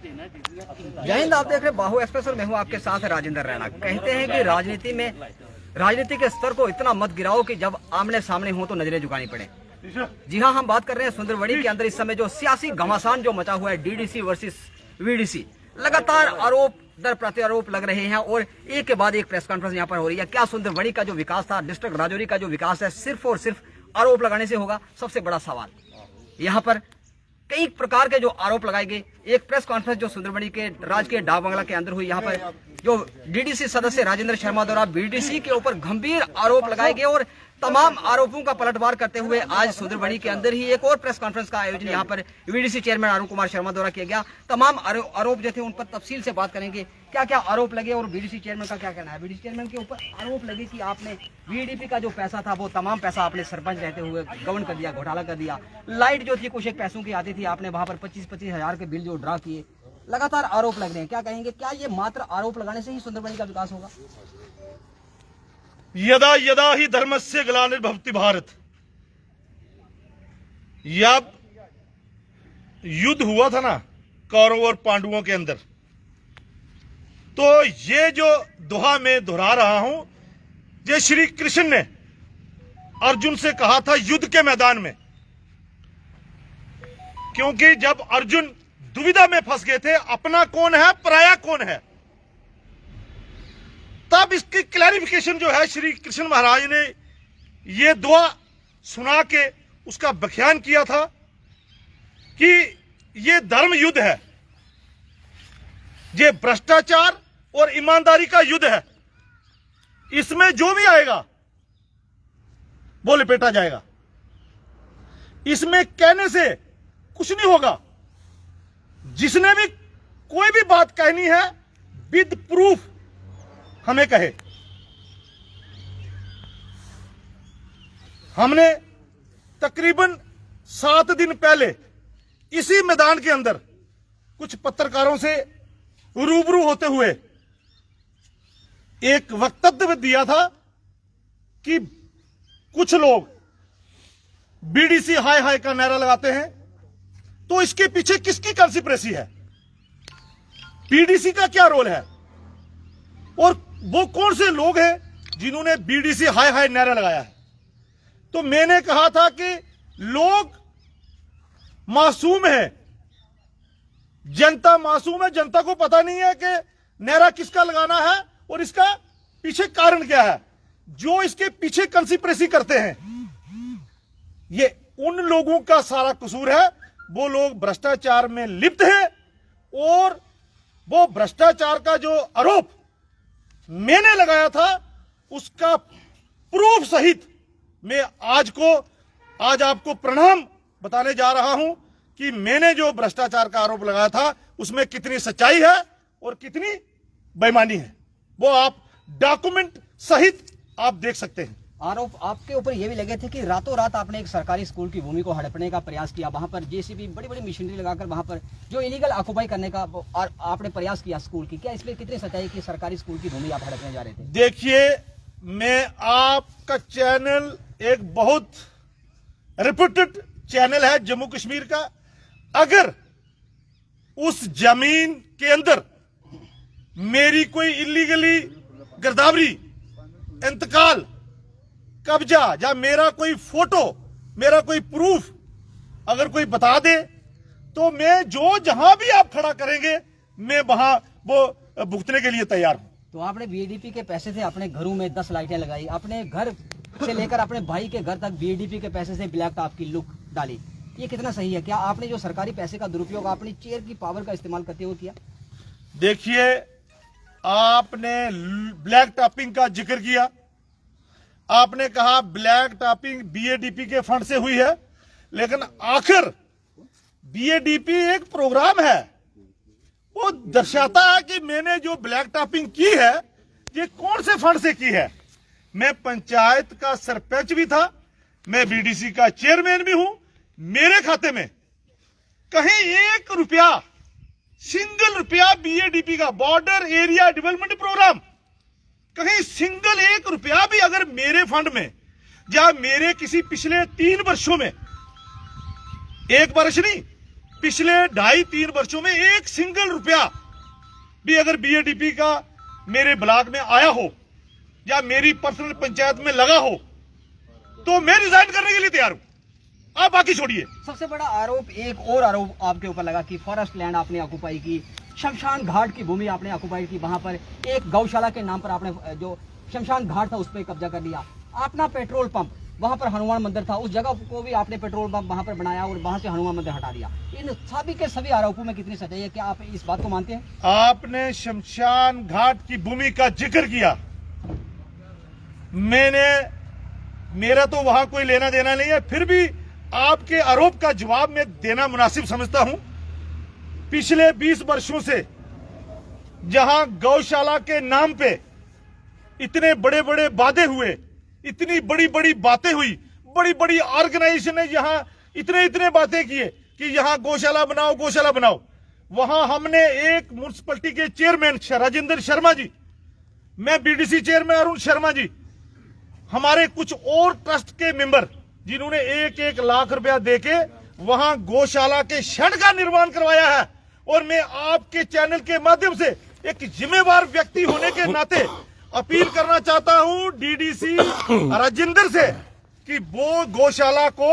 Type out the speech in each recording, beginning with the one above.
जय हिंद। आप देख रहे बाहु एक्सप्रेस और मैं हूं आपके साथ राजेंद्र रैना। कहते हैं कि राजनीति के स्तर को इतना मत गिराओ कि जब आमने सामने हो तो नजरें झुकानी पड़े। जी हां, हम बात कर रहे हैं सुंदरबनी के अंदर इस समय जो सियासी घमासान जो मचा हुआ है, डीडीसी वर्सेस वीडीसी। लगातार आरोप दर प्रत्यारोप लग रहे हैं और एक के बाद एक प्रेस कॉन्फ्रेंस यहां पर हो रही है। क्या सुंदरबनी का जो विकास था, डिस्ट्रिक्ट राजौरी का जो विकास है, सिर्फ और सिर्फ आरोप लगाने से होगा? सबसे बड़ा सवाल यहाँ पर कई प्रकार के जो आरोप लगाए गए। एक प्रेस कॉन्फ्रेंस जो सुंदरबनी के राजकीय डाक बंगला के अंदर हुई, यहाँ पर जो डीडीसी सदस्य राजेंद्र शर्मा द्वारा बीडीसी के ऊपर गंभीर आरोप लगाए गए और तमाम आरोपों का पलटवार करते हुए आज सुंदरबनी के अंदर ही एक और प्रेस कॉन्फ्रेंस का आयोजन यहाँ पर वीडीसी चेयरमैन अरुण कुमार शर्मा द्वारा किया गया। तमाम आरोप जो थे उन पर तफसील से बात करेंगे, क्या क्या आरोप लगे और बीडीसी चेयरमैन का क्या कहना है। बीडीसी चेयरमैन के ऊपर आरोप लगे कि आपने वीडीपी का जो पैसा था वो तमाम पैसा आपने सरपंच रहते हुए गबन कर दिया, घोटाला कर दिया। लाइट जो थी कुछ एक पैसों की आती थी, आपने वहां पर 25-25 हजार के बिल जो ड्रा किए। लगातार आरोप लग रहे हैं, क्या कहेंगे? क्या ये मात्र आरोप लगाने से ही सुंदरबनी का विकास होगा? यदा यदा ही धर्मस्य ग्लानिर्भवति भारत। जब युद्ध हुआ था ना कौरवों और पांडवों के अंदर, तो ये जो दोहा मैं दोहरा रहा हूं, ये श्री कृष्ण ने अर्जुन से कहा था युद्ध के मैदान में। क्योंकि जब अर्जुन दुविधा में फंस गए थे, अपना कौन है पराया कौन है, तब इसकी क्लैरिफिकेशन जो है श्री कृष्ण महाराज ने ये दुआ सुना के उसका व्याख्यान किया था कि ये धर्म युद्ध है, ये भ्रष्टाचार और ईमानदारी का युद्ध है। इसमें जो भी आएगा वो लपेटा जाएगा। इसमें कहने से कुछ नहीं होगा। जिसने भी कोई भी बात कहनी है विद प्रूफ हमें कहे। हमने तकरीबन 7 दिन पहले इसी मैदान के अंदर कुछ पत्रकारों से रूबरू होते हुए एक वक्तव्य दिया था कि कुछ लोग बीडीसी हाय हाय का नारा लगाते हैं, तो इसके पीछे किसकी कंस्पिरेसी है, बीडीसी का क्या रोल है और वो कौन से लोग हैं जिन्होंने बीडीसी हाय हाय नारा लगाया है। तो मैंने कहा था कि लोग मासूम है, जनता मासूम है। जनता को पता नहीं है कि नारा किसका लगाना है और इसका पीछे कारण क्या है। जो इसके पीछे कंस्पिरेसी करते हैं, ये उन लोगों का सारा कसूर है। वो लोग भ्रष्टाचार में लिप्त हैं और वो भ्रष्टाचार का जो आरोप मैंने लगाया था उसका प्रूफ सहित मैं आज आपको प्रणाम बताने जा रहा हूं कि मैंने जो भ्रष्टाचार का आरोप लगाया था उसमें कितनी सच्चाई है और कितनी बेईमानी है, वो आप डॉक्यूमेंट सहित आप देख सकते हैं। आरोप आपके ऊपर ये भी लगे थे कि रातों रात आपने एक सरकारी स्कूल की भूमि को हड़पने का प्रयास किया, वहां पर जेसीबी बड़ी बड़ी मशीनरी लगाकर वहां पर जो इलीगल ऑक्युपाई करने का आपने प्रयास किया स्कूल की। क्या इसमें कितनी सच्चाई कि सरकारी स्कूल की भूमि आप हड़पने जा रहे थे? देखिए, मैं आपका चैनल एक बहुत रेप्यूटेड चैनल है जम्मू कश्मीर का। अगर उस जमीन के अंदर मेरी कोई इलीगली गिरदावरी, इंतकाल, कब्जा या मेरा कोई फोटो, मेरा कोई प्रूफ अगर कोई बता दे तो मैं जो जहां भी आप खड़ा करेंगे मैं वहां वो भुगतने के लिए तैयार हूं। तो आपने बीडीपी के पैसे से अपने घरों में 10 लाइटें लगाई, अपने घर से लेकर अपने भाई के घर तक बीडीपी के पैसे से ब्लैक टॉप की लुक डाली। ये कितना सही है? क्या आपने जो सरकारी पैसे का दुरुपयोग अपनी चेयर की पावर का इस्तेमाल करते हुए किया? देखिए, आपने ब्लैक टॉपिंग का जिक्र किया, आपने कहा ब्लैक टॉपिंग बीएडीपी के फंड से हुई है, लेकिन आखिर बीएडीपी एक प्रोग्राम है, वो दर्शाता है कि मैंने जो ब्लैक टॉपिंग की है ये कौन से फंड से की है। मैं पंचायत का सरपंच भी था, मैं बीडीसी का चेयरमैन भी हूं। मेरे खाते में कहीं 1 रुपया, सिंगल रुपया बीएडीपी का बॉर्डर एरिया डेवलपमेंट प्रोग्राम, कहीं सिंगल 1 रुपया भी अगर मेरे फंड में या मेरे किसी पिछले 3 वर्षों में, 1 वर्ष नहीं, पिछले 2.5-3 वर्षों में एक सिंगल रुपया भी अगर बीएडीपी का मेरे ब्लॉक में आया हो या मेरी पर्सनल पंचायत में लगा हो तो मैं रिजाइन करने के लिए तैयार हूं। आप बाकी छोड़िए। सबसे बड़ा आरोप, एक और आरोप आपके ऊपर लगा कि फॉरेस्ट लैंड आपने ऑक्युपाई की, शमशान घाट की भूमि आपने ऑक्युपाई की, वहां पर एक गौशाला के नाम पर आपने जो शमशान घाट था उस पर कब्जा कर लिया। अपना पेट्रोल पंप, वहां पर हनुमान मंदिर था, उस जगह को भी आपने पेट्रोल पंप वहां पर बनाया और वहां से हनुमान मंदिर हटा दिया। इन सभी के सभी आरोपों में कितनी सच्चाई है? क्या आप इस बात को मानते हैं? आपने शमशान घाट की भूमि का जिक्र किया, मेरा तो वहां कोई लेना देना नहीं है, फिर भी आपके आरोप का जवाब मैं देना मुनासिब समझता हूं। पिछले 20 वर्षों से जहां गौशाला के नाम पे इतने बड़े बड़े वादे हुए, इतनी बड़ी बड़ी बातें हुई, बड़ी बड़ी ऑर्गेनाइजेशन ने यहां इतने बातें किए कि यहां गौशाला बनाओ, गौशाला बनाओ। वहां हमने एक म्युनिसिपैलिटी के चेयरमैन राजेंद्र शर्मा जी, मैं बीडीसी चेयरमैन अरुण शर्मा जी, हमारे कुछ और ट्रस्ट के मेंबर जिन्होंने 1-1 लाख रुपया देके वहां गौशाला के शेड का निर्माण करवाया है। और मैं आपके चैनल के माध्यम से एक जिम्मेवार व्यक्ति होने के नाते अपील करना चाहता हूं डीडीसी राजेंद्र से कि वो गौशाला को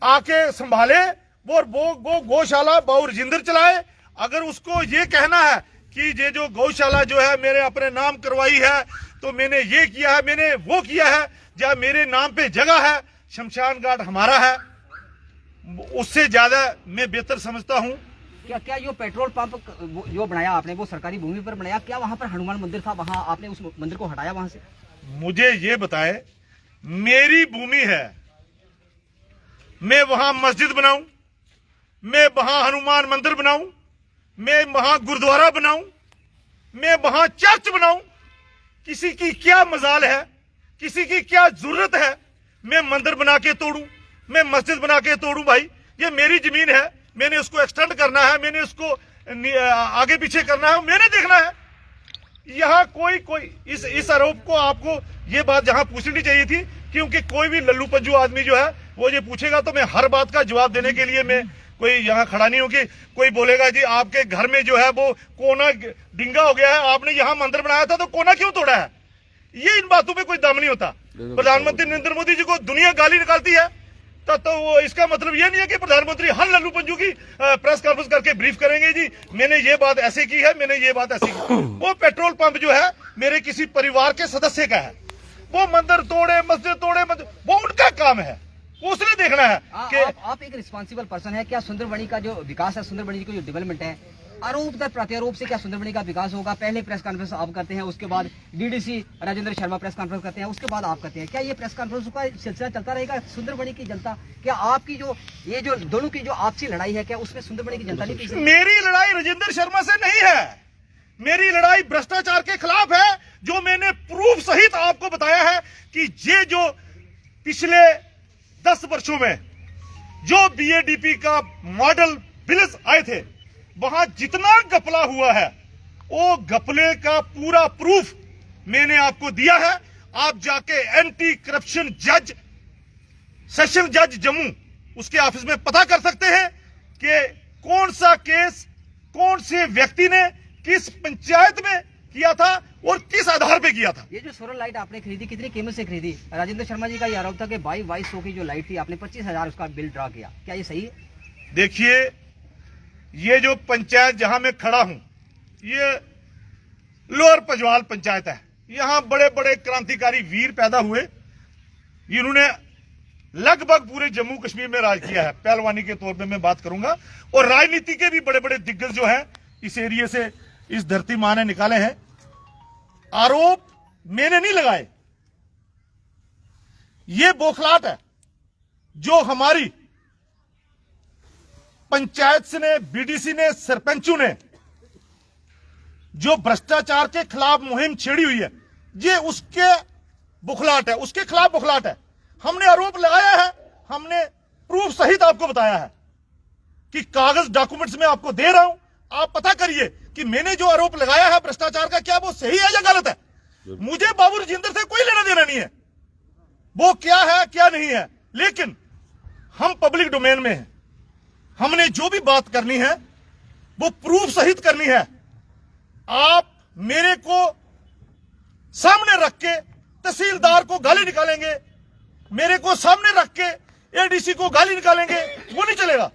आके संभाले, वो गौशाला बाबू राजेंद्र चलाए। अगर उसको ये कहना है कि ये जो गौशाला जो है मेरे अपने नाम करवाई है तो मैंने ये किया है, मैंने वो किया है, या मेरे नाम पे जगह है, शमशान घाट हमारा है, उससे ज्यादा मैं बेहतर समझता हूं। क्या जो पेट्रोल पंप जो बनाया आपने वो सरकारी भूमि पर बनाया? क्या वहां पर हनुमान मंदिर था, वहां आपने उस मंदिर को हटाया वहां से? मुझे ये बताए, मेरी भूमि है, मैं वहां मस्जिद बनाऊं, मैं वहां हनुमान मंदिर बनाऊं, मैं वहां गुरुद्वारा बनाऊं, मैं वहां चर्च बनाऊं, किसी की क्या मजाल है, किसी की क्या जरूरत है मैं मंदिर बना के तोड़ूं, मैं मस्जिद बना के तोड़ूं? भाई ये मेरी जमीन है, मैंने उसको एक्सटेंड करना है, मैंने उसको आगे पीछे करना है, मैंने देखना है। यहां कोई इस आरोप को आपको ये बात जहां पूछनी चाहिए थी, क्योंकि कोई भी लल्लू पंजू आदमी जो है वो ये पूछेगा तो मैं हर बात का जवाब देने के लिए मैं कोई यहां खड़ा नहीं हूं कि कोई बोलेगा जी आपके घर में जो है वो कोना डिंगा हो गया है, आपने यहां मंदिर बनाया था तो कोना क्यों तोड़ा है। ये इन बातों में कोई दम नहीं होता। प्रधानमंत्री नरेंद्र मोदी जी को दुनिया गाली निकालती है तो वो इसका मतलब ये नहीं है कि प्रधानमंत्री हर लल्लू पंजू की प्रेस कॉन्फ्रेंस करके ब्रीफ करेंगे जी मैंने ये बात ऐसे की है, मैंने ये बात ऐसी की। वो पेट्रोल पंप जो है मेरे किसी परिवार के सदस्य का है, वो मंदिर तोड़े, मस्जिद तोड़े, वो उनका काम है, वो उसने देखना है कि आप एक रिस्पॉन्सिबल पर्सन है। क्या सुंदरबनी का जो विकास है, सुंदरबनी का जो डेवलपमेंट है, आरोप दर प्रत्यारोप से क्या सुंदरबनी का विकास होगा? पहले प्रेस कॉन्फ्रेंस आप करते हैं, उसके बाद DDC Rajendra Sharma press conference करते हैं, उसके बाद आप करते हैं। क्या ये प्रेस कॉन्फ्रेंस का सिलसिला चलता रहेगा? सुंदरबनी की जनता, क्या आपकी जो ये जो दोनों की जो आपसी लड़ाई है, क्या उसमें सुंदरबनी की जनता नहीं पीछे? मेरी लड़ाई राजेंद्र शर्मा से नहीं है, मेरी लड़ाई भ्रष्टाचार के खिलाफ है, जो मैंने प्रूफ सहित आपको बताया है कि ये जो पिछले 10 वर्षों में जो बीएडीपी का मॉडल बिल्स आए थे वहां जितना घपला हुआ है वो घपले का पूरा प्रूफ मैंने आपको दिया है। आप जाके एंटी करप्शन जज, सेशन जज जम्मू, उसके ऑफिस में पता कर सकते हैं कि कौन सा केस कौन से व्यक्ति ने किस पंचायत में किया था और किस आधार पे किया था। ये जो सोलर लाइट आपने खरीदी कितनी कीमत से खरीदी? राजेंद्र शर्मा जी का ये आरोप था कि 2200 की जो लाइट थी आपने 25,000 उसका बिल ड्रा किया, क्या ये सही है? देखिए, ये जो पंचायत जहां मैं खड़ा हूं ये लोअर पजवाल पंचायत है। यहां बड़े बड़े क्रांतिकारी वीर पैदा हुए, इन्होंने लगभग पूरे जम्मू कश्मीर में राज किया है। पहलवानी के तौर पे मैं बात करूंगा, और राजनीति के भी बड़े बड़े दिग्गज जो हैं इस एरिया से, इस धरती मां ने निकाले हैं। आरोप मैंने नहीं लगाए, ये बौखलाहट है जो हमारी पंचायत से ने, बीडीसी ने, सरपंचों ने जो भ्रष्टाचार के खिलाफ मुहिम छेड़ी हुई है, ये उसके बुखलाहट है, उसके खिलाफ बुखलाहट है। हमने आरोप लगाया है, हमने प्रूफ सहित आपको बताया है कि कागज डॉक्यूमेंट्स में आपको दे रहा हूं, आप पता करिए कि मैंने जो आरोप लगाया है भ्रष्टाचार का, क्या वो सही है या गलत है। मुझे बाबू राजेंद्र से कोई लेना देना नहीं है, वो क्या है क्या नहीं है, लेकिन हम पब्लिक डोमेन में हैं, हमने जो भी बात करनी है वो प्रूफ सहित करनी है। आप मेरे को सामने रख के तहसीलदार को गाली निकालेंगे, मेरे को सामने रख के एडीसी को गाली निकालेंगे, वो नहीं चलेगा,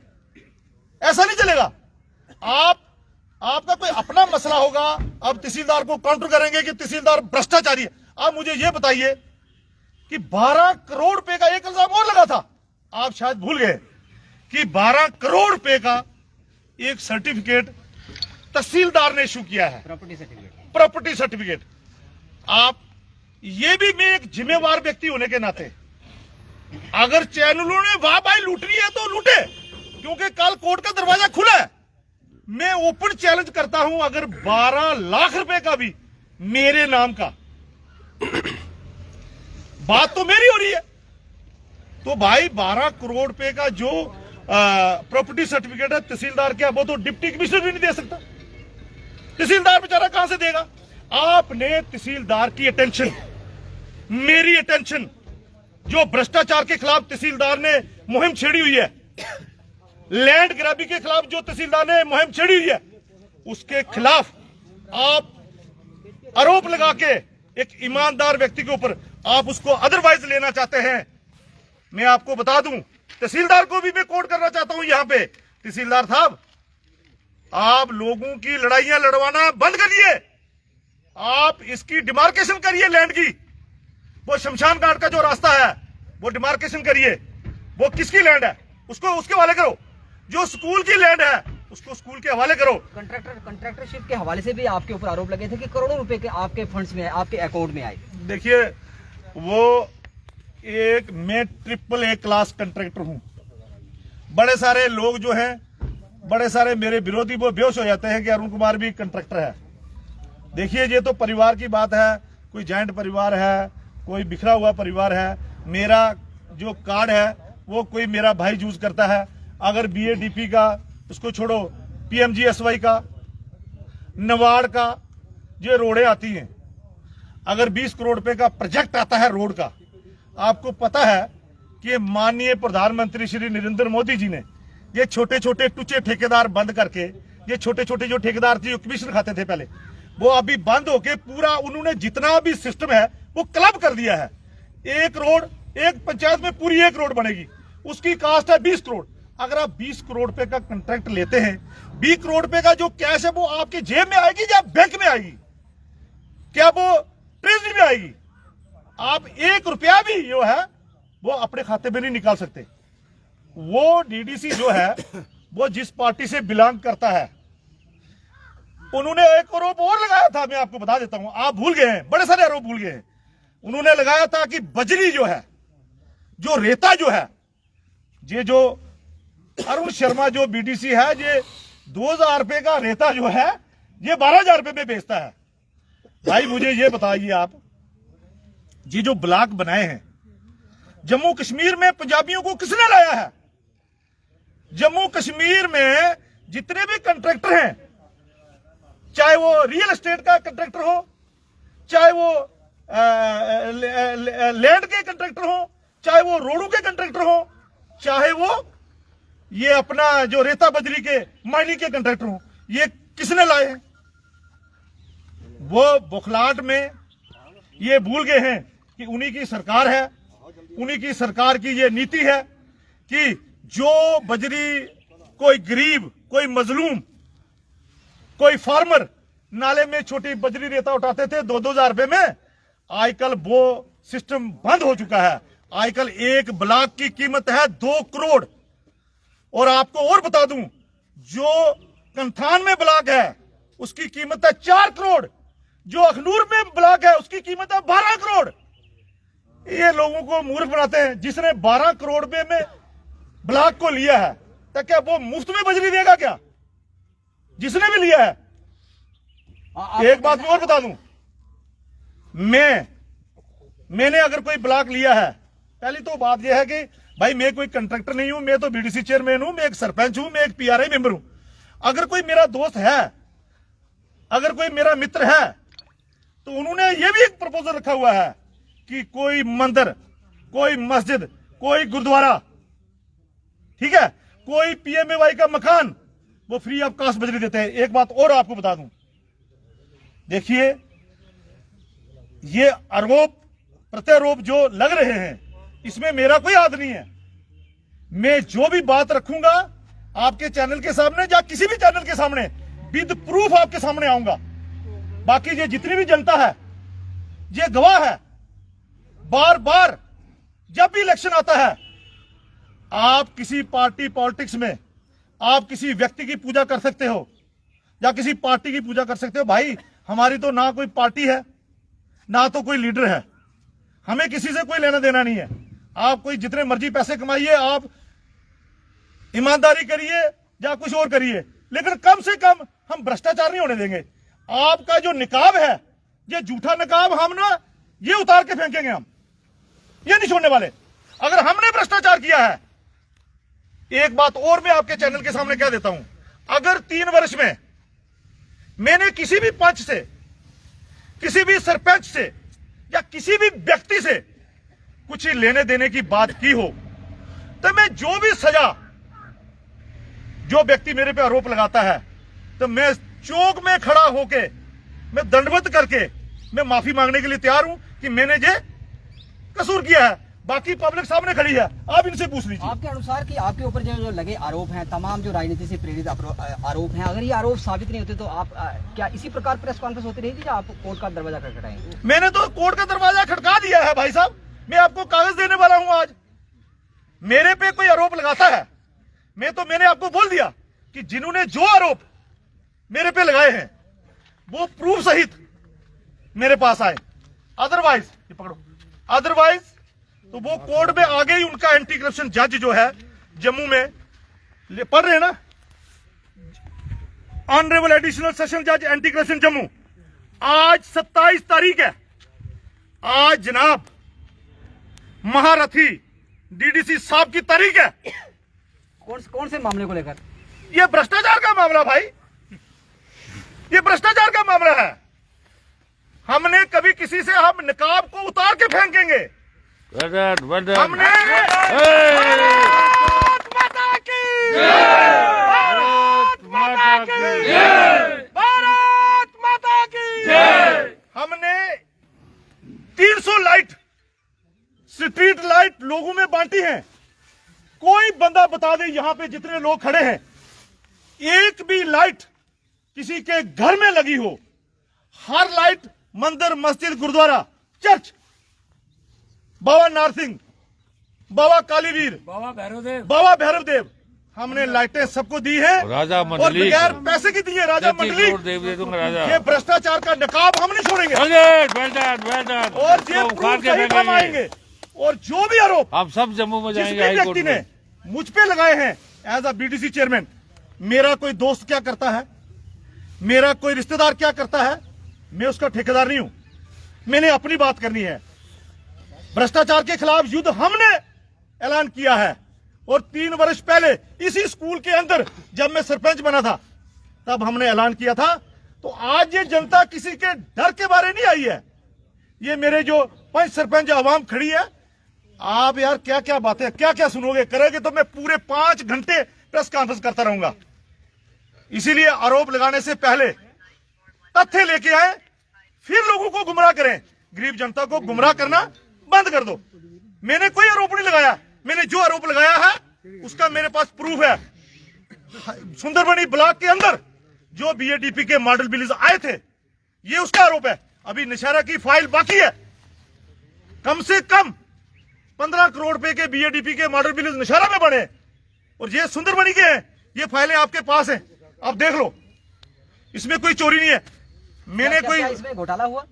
ऐसा नहीं चलेगा। आपका कोई अपना मसला होगा, आप तहसीलदार को काउंटर करेंगे कि तहसीलदार भ्रष्टाचारी है। आप मुझे यह बताइए कि 12 करोड़ रुपए का एक इल्जाम और लगा था, आप शायद भूल गए कि 12 करोड़ रुपए का एक सर्टिफिकेट तहसीलदार ने इशू किया है, प्रॉपर्टी सर्टिफिकेट। आप ये भी, मैं एक जिम्मेवार व्यक्ति होने के नाते, अगर चैनलों ने वाह भाई लूटनी है तो लूटे, क्योंकि कल कोर्ट का दरवाजा खुला है। मैं ओपन चैलेंज करता हूं, अगर 12 लाख रुपए का भी मेरे नाम का, बात तो मेरी हो रही है, तो भाई 12 करोड़ रुपए का जो प्रॉपर्टी सर्टिफिकेट है तहसीलदार क्या, वो तो डिप्टी कमिश्नर भी नहीं दे सकता। तहसीलदार बेचारा कहां से देगा? आपने तहसीलदार की अटेंशन, मेरी अटेंशन, जो भ्रष्टाचार के खिलाफ तहसीलदार ने मुहिम छेड़ी हुई है, लैंड ग्रैबी के खिलाफ जो तहसीलदार ने मुहिम छेड़ी हुई है, उसके खिलाफ आप आरोप लगा के एक ईमानदार व्यक्ति के ऊपर आप उसको अदरवाइज लेना चाहते हैं। मैं आपको बता दूं, तहसीलदार को भी मैं कोर्ट करना चाहता हूं यहां पे, तहसीलदार साहब, आप लोगों की लड़ाइयां लड़वाना बंद करिए, आप इसकी डिमार्केशन करिए लैंड की। वो शमशान घाट का जो रास्ता है वो डिमार्केशन करिए, वो किसकी लैंड है उसको उसके हवाले करो, जो स्कूल की लैंड है उसको स्कूल के हवाले करो। कंट्रैक्टरशिप के हवाले से भी आपके ऊपर आरोप लगे थे कि करोड़ों रुपए के आपके फंड्स में, आपके अकाउंट में आए। देखिए, वो मैं AAA क्लास कंट्रैक्टर हूं। बड़े सारे लोग जो हैं, बड़े सारे मेरे विरोधी, वो बेहोश हो जाते हैं कि अरुण कुमार भी कंट्रैक्टर है। देखिए, ये तो परिवार की बात है, कोई जॉइंट परिवार है, कोई बिखरा हुआ परिवार है। मेरा जो कार्ड है वो कोई मेरा भाई यूज करता है। अगर BADP का, उसको छोड़ो, PMGSY का, नवाड़ का, जो रोडें आती हैं, अगर 20 करोड़ रुपए का प्रोजेक्ट आता है रोड का, आपको पता है कि माननीय प्रधानमंत्री श्री नरेंद्र मोदी जी ने ये छोटे छोटे टुच्चे ठेकेदार बंद करके, ये छोटे छोटे जो ठेकेदार थे, जो कमीशन खाते थे पहले, वो अभी बंद होके पूरा उन्होंने जितना भी सिस्टम है वो क्लब कर दिया है। एक रोड, एक पंचायत में पूरी एक रोड बनेगी, उसकी कास्ट है 20 करोड़। अगर आप 20 करोड़ रुपए का कंट्रैक्ट लेते हैं, 20 करोड़ रुपए का जो कैश है वो आपकी जेब में आएगी या बैंक में आएगी? क्या वो ट्रेजरी में आएगी? आप 1 रुपया भी जो है वो अपने खाते में नहीं निकाल सकते। वो DDC जो है वो जिस पार्टी से बिलोंग करता है, उन्होंने एक आरोप और लगाया था, मैं आपको बता देता हूं, आप भूल गए हैं, बड़े सारे आरोप भूल गए हैं। उन्होंने लगाया था कि बजरी जो है, जो रेता जो है, ये जो अरुण शर्मा जो BDC है, ये 2000 रुपए का रेता जो है ये 12,000 रुपए में बेचता है। भाई मुझे ये बताइए, आप ये जो ब्लॉक बनाए हैं जम्मू कश्मीर में, पंजाबियों को किसने लाया है? जम्मू कश्मीर में जितने भी कंट्रैक्टर हैं, चाहे वो रियल एस्टेट का कंट्रैक्टर हो, चाहे वो लैंड के कंट्रैक्टर हो, चाहे वो रोडों के कंट्रैक्टर हो, चाहे वो ये अपना जो रेता बजरी के माइनिंग के कंट्रैक्टर हो, ये किसने लाए हैं? वो बुखलाहट में ये भूल गए हैं कि उन्हीं की सरकार है, उन्हीं की सरकार की ये नीति है कि जो बजरी कोई गरीब, कोई मजलूम, कोई फार्मर नाले में छोटी बजरी रेता उठाते थे 2-2 रुपए में, आजकल वो सिस्टम बंद हो चुका है। आजकल एक ब्लॉक की कीमत है 2 करोड़। और आपको और बता दूं, जो कंथान में ब्लॉक है उसकी कीमत है 4 करोड़, जो अखनूर में ब्लॉक है उसकी कीमत है 12 करोड़। ये लोगों को मूर्ख बनाते हैं। जिसने 12 करोड़ रुपए में ब्लॉक को लिया है, तो क्या वो मुफ्त में बजरी देगा क्या? जिसने भी लिया है। एक बात मैं और बता दूं, मैंने अगर कोई ब्लॉक लिया है, पहली तो बात यह है कि भाई मैं कोई कंट्रैक्टर नहीं हूं, मैं तो BDC चेयरमैन हूं, मैं एक सरपंच हूं, मैं एक PRI मेंबर हूं। अगर कोई मेरा दोस्त है, अगर कोई मेरा मित्र है, तो उन्होंने ये भी एक प्रपोजल रखा हुआ है कि कोई मंदिर, कोई मस्जिद, कोई गुरुद्वारा, ठीक है, कोई पीएमएवाई का मकान वो फ्री ऑफ कास्ट बजरी देते हैं। एक बात और आपको बता दूं, देखिए ये आरोप प्रत्यारोप जो लग रहे हैं इसमें मेरा कोई हाथ नहीं है। मैं जो भी बात रखूंगा आपके चैनल के सामने या किसी भी चैनल के सामने विद प्रूफ आपके सामने आऊंगा। बाकी ये जितनी भी जनता है ये गवाह है। बार बार जब भी इलेक्शन आता है आप किसी पार्टी पॉलिटिक्स में आप किसी व्यक्ति की पूजा कर सकते हो या किसी पार्टी की पूजा कर सकते हो। भाई हमारी तो ना कोई पार्टी है ना तो कोई लीडर है, हमें किसी से कोई लेना देना नहीं है। आप कोई जितने मर्जी पैसे कमाइए, आप ईमानदारी करिए या कुछ और करिए, लेकिन कम से कम हम भ्रष्टाचार नहीं होने देंगे। आपका जो निकाब है ये झूठा निकाब हम ना ये उतार के फेंकेंगे, हम ये नहीं छोड़ने वाले अगर हमने भ्रष्टाचार किया है। एक बात और मैं आपके चैनल के सामने कह देता हूं, अगर 3 वर्ष में मैंने किसी भी पंच से, किसी भी सरपंच से या किसी भी व्यक्ति से कुछ लेने देने की बात की हो तो मैं जो भी सजा, जो व्यक्ति मेरे पे आरोप लगाता है तो मैं चौक में खड़ा होके मैं दंडवत करके मैं माफी मांगने के लिए तैयार हूं कि मैंने ये कसूर किया है। बाकी पब्लिक सामने खड़ी है, आप इनसे पूछ लीजिए। आपके अनुसार कि आपके ऊपर जो लगे आरोप हैं, तमाम जो राजनीति से प्रेरित आरोप हैं, अगर ये आरोप साबित नहीं होते तो आप क्या इसी प्रकार प्रेस कॉन्फ्रेंस होती रहेगी या आप कोर्ट का दरवाजा खटखटाएंगे? मैंने तो कोर्ट का दरवाजा खटका दिया है भाई साहब। मैं आपको कागज देने वाला हूं। आज मेरे पे कोई आरोप लगाता है मैंने आपको बोल दिया कि जिन्होंने जो आरोप मेरे पे लगाए हैं वो प्रूफ सहित मेरे पास आए। अदरवाइज ये पकड़ो, अदरवाइज तो वो कोर्ट में आगे ही उनका एंटी करप्शन जज जो है जम्मू में पढ़ रहे हैं ना, ऑनरेबल एडिशनल सेशन जज एंटी करप्शन जम्मू, आज 27 तारीख है। आज जनाब महारथी डीडीसी साहब की तारीख है। कौन से मामले को लेकर? ये भ्रष्टाचार का मामला भाई, ये भ्रष्टाचार का मामला है। हमने कभी किसी से हम निकाब को उतार के फेंकेंगे। हमने भारत माता की जय, भारत माता की जय, भारत माता की जय। हमने 300 लाइट, स्ट्रीट लाइट लोगों में बांटी है। कोई बंदा बता दे यहां पे जितने लोग खड़े हैं एक भी लाइट किसी के घर में लगी हो। हर लाइट मंदिर, मस्जिद, गुरुद्वारा, चर्च, बाबा नारसिंह, बाबा कालीवीर, बाबा भैरव देव, हमने लाइटें सबको दी है राजा और मंडली बगैर पैसे की दी है। राजा मंडली, ये भ्रष्टाचार का नकाब हम नहीं छोड़ेंगे और ये प्रूफ सहित हम आएंगे। और जो भी आरोप हम सब जम्मू में जिस जाएंगे भी हाई कोर्ट व्यक्ति ने में। मुझ पे लगाए हैं एज अ बीडीसी चेयरमैन, मेरा कोई दोस्त क्या करता है, मेरा कोई रिश्तेदार क्या करता है, मैं उसका ठेकेदार नहीं हूं। मैंने अपनी बात करनी है। भ्रष्टाचार के खिलाफ युद्ध हमने ऐलान किया है और 3 वर्ष पहले इसी स्कूल के अंदर जब मैं सरपंच बना था तब हमने ऐलान किया था। तो आज ये जनता किसी के डर के बारे नहीं आई है। ये मेरे जो 5 सरपंच आवाम खड़ी है, आप यार क्या क्या बातें क्या क्या सुनोगे, करोगे तो मैं पूरे 5 घंटे प्रेस कॉन्फ्रेंस करता रहूंगा। इसीलिए आरोप लगाने से पहले तथ्य लेके आए, फिर लोगों को गुमराह करें। गरीब जनता को गुमराह करना बंद कर दो। मैंने कोई आरोप नहीं लगाया, मैंने जो आरोप लगाया है उसका मेरे पास प्रूफ है। सुंदरबनी ब्लॉक के अंदर जो बीएडीपी के मॉडल बिल्स आए थे ये उसका आरोप है। अभी नशहरा की फाइल बाकी है। कम से कम 15 करोड़ रुपए के बीएडीपी के मॉडल बिल्स नशहरा में बने और ये सुंदरबनी के हैं। ये फाइलें आपके पास हैं, आप देख लो, इसमें कोई चोरी नहीं है। मैंने कोई इसमें घोटाला हुआ?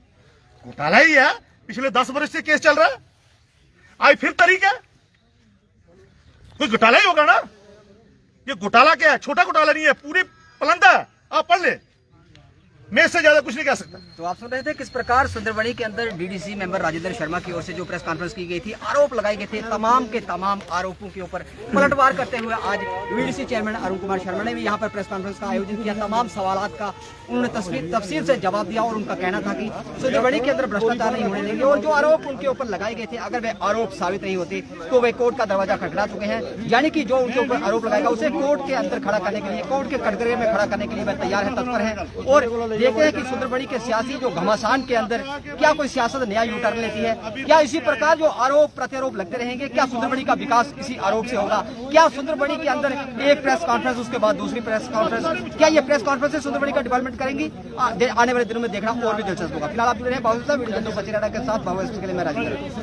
घोटाला ही है, पिछले 10 वर्ष से केस चल रहा है। आज फिर तारीख है, कोई घोटाला ही होगा ना। ये घोटाला क्या है? छोटा घोटाला नहीं है, पूरी पलंदा है। आप पढ़ ले, मैं इससे ज्यादा कुछ नहीं कह सकता। तो आप सुन रहे थे किस प्रकार सुंदरबनी के अंदर डीडीसी मेंबर राजेंद्र शर्मा की ओर से जो प्रेस कॉन्फ्रेंस की गई थी, आरोप लगाए गए थे, तमाम के तमाम आरोपों के ऊपर पलटवार करते हुए आज डीडीसी चेयरमैन अरुण कुमार शर्मा ने भी यहाँ पर प्रेस कॉन्फ्रेंस का आयोजन किया। तमाम सवालात का उन्होंने तफसील से जवाब दिया और उनका कहना था कि सुंदरबनी के अंदर भ्रष्टाचार नहीं होने देंगे और जो आरोप उनके ऊपर लगाए गए थे अगर वे आरोप साबित नहीं होते तो वे कोर्ट का दरवाजा खटखटा चुके हैं, यानी कि जो उनके ऊपर आरोप लगाएगा उसे कोर्ट के अंदर खड़ा करने के लिए, कोर्ट के कटघरे में खड़ा करने के लिए वे तैयार है, तत्पर है। और देखते हैं कि सुंदरबनी के सियासी जो घमासान के अंदर क्या कोई सियासत नया यू टर्न लेती है, क्या इसी प्रकार जो आरोप प्रत्यारोप लगते रहेंगे, क्या सुंदरबनी का विकास इसी आरोप से होगा, क्या सुंदरबनी के अंदर एक प्रेस कॉन्फ्रेंस उसके बाद दूसरी प्रेस कॉन्फ्रेंस, क्या ये प्रेस कॉन्फ्रेंस सुंदरबनी का डेवलपमेंट करेंगी, आने वाले दिनों में देखना और भी दिलचस्प होगा। फिलहाल आप जुड़े हैं बाबू वीडियो के साथ, बाबू के लिए मैं राजेंद्र।